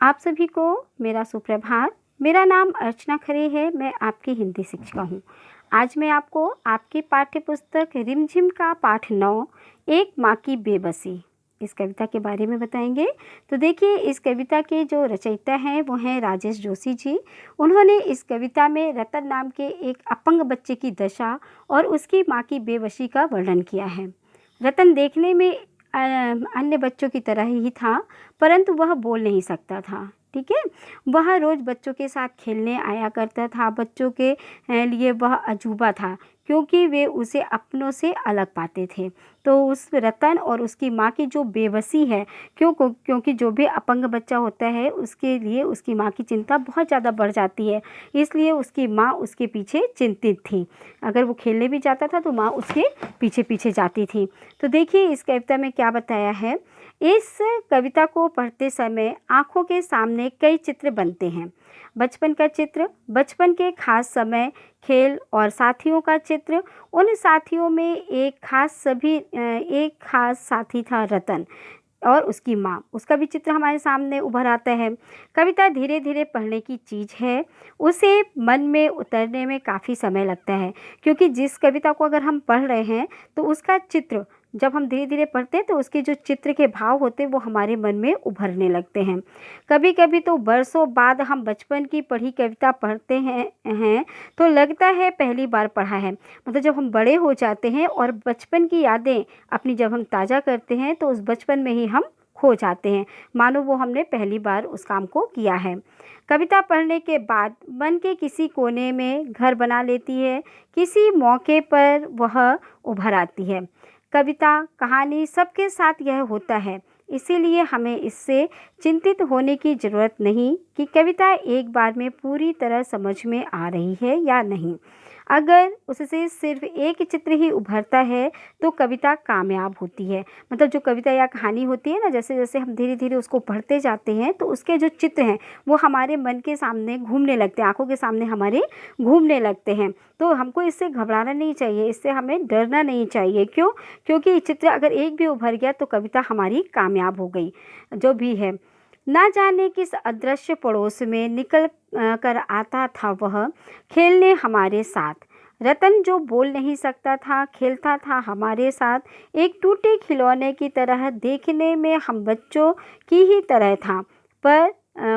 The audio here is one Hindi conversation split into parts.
आप सभी को मेरा सुप्रभात। मेरा नाम अर्चना खरे है। मैं आपकी हिंदी शिक्षिका हूँ। आज मैं आपको आपकी पाठ्य पुस्तक रिमझिम का पाठ 9 एक माँ की बेबसी इस कविता के बारे में बताएंगे। तो देखिए, इस कविता के जो रचयिता हैं वो हैं राजेश जोशी जी। उन्होंने इस कविता में रतन नाम के एक अपंग बच्चे की दशा और उसकी माँ की बेबसी का वर्णन किया है। रतन देखने में अन्य बच्चों की तरह ही था, परंतु वह बोल नहीं सकता था। ठीक है, वह रोज़ बच्चों के साथ खेलने आया करता था। बच्चों के लिए वह अजूबा था, क्योंकि वे उसे अपनों से अलग पाते थे। तो उस रतन और उसकी माँ की जो बेबसी है, क्योंकि जो भी अपंग बच्चा होता है उसके लिए उसकी माँ की चिंता बहुत ज़्यादा बढ़ जाती है। इसलिए उसकी माँ उसके पीछे चिंतित थी। अगर वो खेलने भी जाता था तो माँ उसके पीछे पीछे जाती थी। तो देखिए, इस कविता में क्या बताया है। इस कविता को पढ़ते समय आँखों के सामने कई चित्र बनते हैं। बचपन का चित्र, बचपन के खास समय, खेल और साथियों का चित्र। उन साथियों में एक खास साथी था रतन और उसकी माँ। उसका भी चित्र हमारे सामने उभर आता है। कविता धीरे धीरे पढ़ने की चीज़ है। उसे मन में उतरने में काफ़ी समय लगता है, क्योंकि जिस कविता को अगर हम पढ़ रहे हैं तो उसका चित्र जब हम धीरे धीरे पढ़ते हैं तो उसके जो चित्र के भाव होते हैं वो हमारे मन में उभरने लगते हैं। कभी कभी तो बरसों बाद हम बचपन की पढ़ी कविता पढ़ते हैं तो लगता है पहली बार पढ़ा है। मतलब जब हम बड़े हो जाते हैं और बचपन की यादें अपनी जब हम ताज़ा करते हैं तो उस बचपन में ही हम खो जाते हैं, मानो वो हमने पहली बार उस काम को किया है। कविता पढ़ने के बाद मन के किसी कोने में घर बना लेती है। किसी मौके पर वह उभर आती है। कविता, कहानी सबके साथ यह होता है। इसीलिए हमें इससे चिंतित होने की ज़रूरत नहीं कि कविता एक बार में पूरी तरह समझ में आ रही है या नहीं। अगर उससे सिर्फ एक चित्र ही उभरता है तो कविता कामयाब होती है। मतलब जो कविता या कहानी होती है ना, जैसे जैसे हम धीरे धीरे उसको पढ़ते जाते हैं तो उसके जो चित्र हैं वो हमारे मन के सामने घूमने लगते हैं, आंखों के सामने हमारे घूमने लगते हैं। तो हमको इससे घबराना नहीं चाहिए, इससे हमें डरना नहीं चाहिए। क्यों? क्योंकि चित्र अगर एक भी उभर गया तो कविता हमारी कामयाब हो गई। जो भी है, ना जाने किस अदृश्य पड़ोस में निकल कर आता था वह खेलने हमारे साथ। रतन जो बोल नहीं सकता था, खेलता था हमारे साथ। एक टूटे खिलौने की तरह, देखने में हम बच्चों की ही तरह था, पर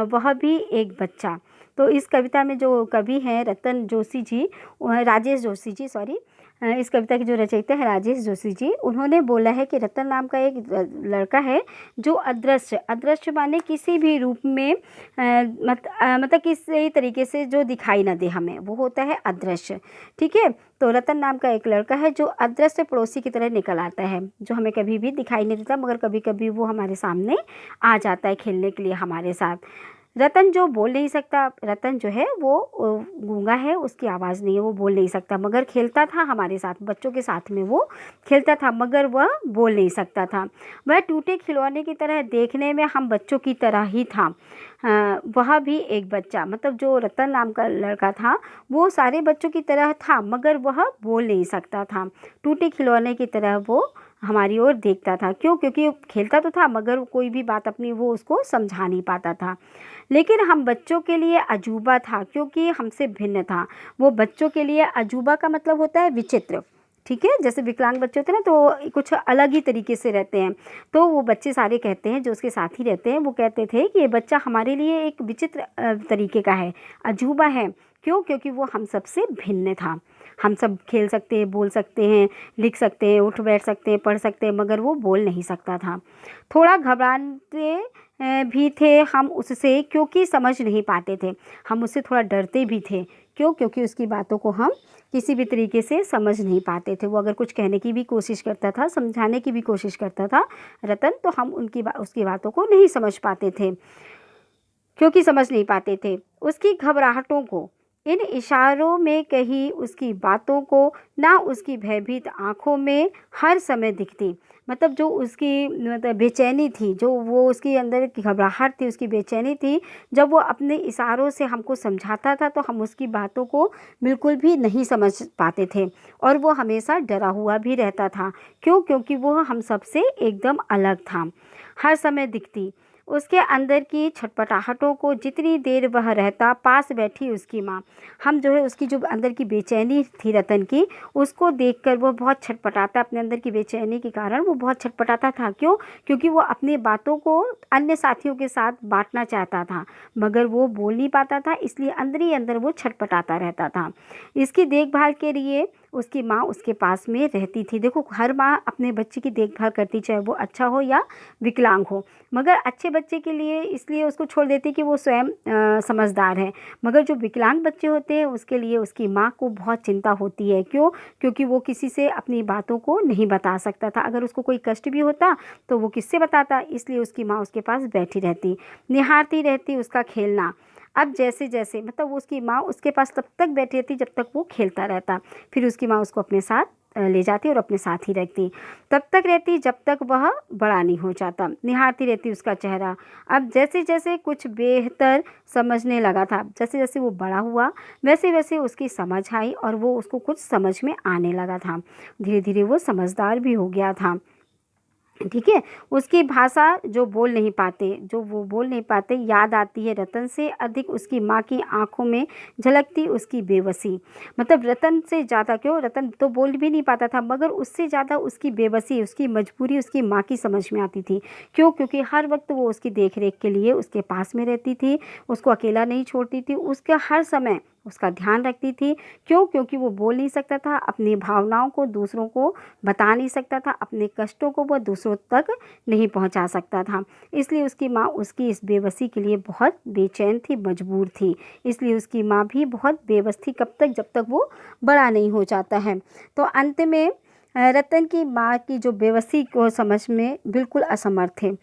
वह भी एक बच्चा। तो इस कविता में जो कवि हैं रतन जोशी जी, राजेश जोशी जी, सॉरी, इस कविता के जो रचयिता है राजेश जोशी जी, उन्होंने बोला है कि रतन नाम का एक लड़का है जो अदृश्य माने किसी भी रूप में मतलब किसी तरीके से जो दिखाई ना दे हमें, वो होता है अदृश्य। ठीक है, तो रतन नाम का एक लड़का है जो अदृश्य पड़ोसी की तरह निकल आता है, जो हमें कभी भी दिखाई नहीं देता, मगर कभी कभी वो हमारे सामने आ जाता है खेलने के लिए हमारे साथ। रतन जो बोल नहीं सकता, रतन जो है वो गूंगा है, उसकी आवाज़ नहीं है, वो बोल नहीं सकता, मगर खेलता था हमारे साथ, बच्चों के साथ में वो खेलता था, मगर वह बोल नहीं सकता था। वह टूटे खिलौने की तरह, देखने में हम बच्चों की तरह ही था। वह भी एक बच्चा, मतलब जो रतन नाम का लड़का था वो सारे बच्चों की तरह था, मगर वह बोल नहीं सकता था। टूटे खिलौने की तरह वो हमारी ओर देखता था। क्यों? क्योंकि खेलता तो था मगर कोई भी बात अपनी वो उसको समझा नहीं पाता था। लेकिन हम बच्चों के लिए अजूबा था, क्योंकि हमसे भिन्न था। वो बच्चों के लिए अजूबा का मतलब होता है विचित्र। ठीक है, जैसे विकलांग बच्चे होते हैं ना, तो कुछ अलग ही तरीके से रहते हैं। तो वो बच्चे सारे कहते हैं, जो उसके साथ ही रहते हैं, वो कहते थे कि ये बच्चा हमारे लिए एक विचित्र तरीके का है, अजूबा है। क्यों? क्योंकि वो हम सबसे भिन्न था। हम सब खेल सकते हैं, बोल सकते हैं, लिख सकते हैं, उठ बैठ सकते हैं, पढ़ सकते हैं, मगर वो बोल नहीं सकता था। थोड़ा घबराते भी थे हम उससे, क्योंकि समझ नहीं पाते थे। हम उससे थोड़ा डरते भी थे। क्यों? क्योंकि उसकी बातों को हम किसी भी तरीके से समझ नहीं पाते थे। वो अगर कुछ कहने की भी कोशिश करता था, समझाने की भी कोशिश करता था रतन, तो हम उसकी बातों को नहीं समझ पाते थे, क्योंकि समझ नहीं पाते थे। उसकी घबराहटों को, इन इशारों में कहीं उसकी बातों को, ना उसकी भयभीत आँखों में हर समय दिखती। मतलब जो उसकी मतलब बेचैनी थी, जो वो उसके अंदर की घबराहट थी, उसकी बेचैनी थी, जब वो अपने इशारों से हमको समझाता था तो हम उसकी बातों को बिल्कुल भी नहीं समझ पाते थे, और वो हमेशा डरा हुआ भी रहता था। क्यों? क्योंकि वो हम सबसे एकदम अलग था, हर समय दिखती। उसके अंदर की छटपटाहटों को जितनी देर वह रहता, पास बैठी उसकी माँ, हम जो है उसकी जो अंदर की बेचैनी थी रतन की, उसको देखकर वो बहुत छटपटाता, अपने अंदर की बेचैनी के कारण वो बहुत छटपटाता था। क्यों? क्योंकि वो अपनी बातों को अन्य साथियों के साथ बांटना चाहता था, मगर वो बोल नहीं पाता था, इसलिए अंदर ही अंदर वो छटपटाता रहता था। इसकी देखभाल के लिए उसकी माँ उसके पास में रहती थी। देखो, हर माँ अपने बच्चे की देखभाल करती, चाहे वो अच्छा हो या विकलांग हो, मगर अच्छे बच्चे के लिए इसलिए उसको छोड़ देती कि वो स्वयं समझदार है, मगर जो विकलांग बच्चे होते हैं उसके लिए उसकी माँ को बहुत चिंता होती है। क्यों? क्योंकि वो किसी से अपनी बातों को नहीं बता सकता था। अगर उसको कोई कष्ट भी होता तो वो किससे बताता, इसलिए उसकी माँ उसके पास बैठी रहती, निहारती रहती उसका खेलना। अब जैसे जैसे मतलब वो उसकी माँ उसके पास तब तक बैठी रहती जब तक वो खेलता रहता, फिर उसकी माँ उसको अपने साथ ले जाती और अपने साथ ही रखती, तब तक रहती जब तक वह बड़ा नहीं हो जाता, निहारती रहती उसका चेहरा। अब जैसे जैसे कुछ बेहतर समझने लगा था, जैसे जैसे वो बड़ा हुआ वैसे वैसे उसकी समझ आई और वो उसको कुछ समझ में आने लगा था, धीरे धीरे वो समझदार भी हो गया था। ठीक है, उसकी भाषा जो वो बोल नहीं पाते, याद आती है रतन से अधिक उसकी माँ की आंखों में झलकती उसकी बेबसी। मतलब रतन से ज़्यादा, क्यों, रतन तो बोल भी नहीं पाता था, मगर उससे ज़्यादा उसकी बेबसी, उसकी मजबूरी उसकी माँ की समझ में आती थी। क्यों? क्योंकि हर वक्त वो उसकी देख रेख के लिए उसके पास में रहती थी, उसको अकेला नहीं छोड़ती थी, उसका हर समय उसका ध्यान रखती थी। क्यों? क्योंकि वो बोल नहीं सकता था, अपनी भावनाओं को दूसरों को बता नहीं सकता था, अपने कष्टों को वो दूसरों तक नहीं पहुंचा सकता था, इसलिए उसकी माँ उसकी इस बेबसी के लिए बहुत बेचैन थी, मजबूर थी। इसलिए उसकी माँ भी बहुत बेबस थी, कब तक, जब तक वो बड़ा नहीं हो जाता है। तो अंत में रतन की माँ की जो बेबसी को समझ में बिल्कुल असमर्थ थे।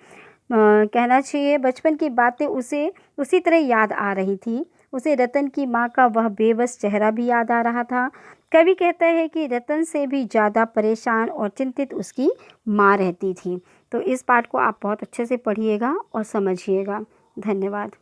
कहना चाहिए बचपन की बातें उसे उसी तरह याद आ रही थी, उसे रतन की माँ का वह बेबस चेहरा भी याद आ रहा था। कवि कहता है कि रतन से भी ज़्यादा परेशान और चिंतित उसकी माँ रहती थी। तो इस पाठ को आप बहुत अच्छे से पढ़िएगा और समझिएगा। धन्यवाद।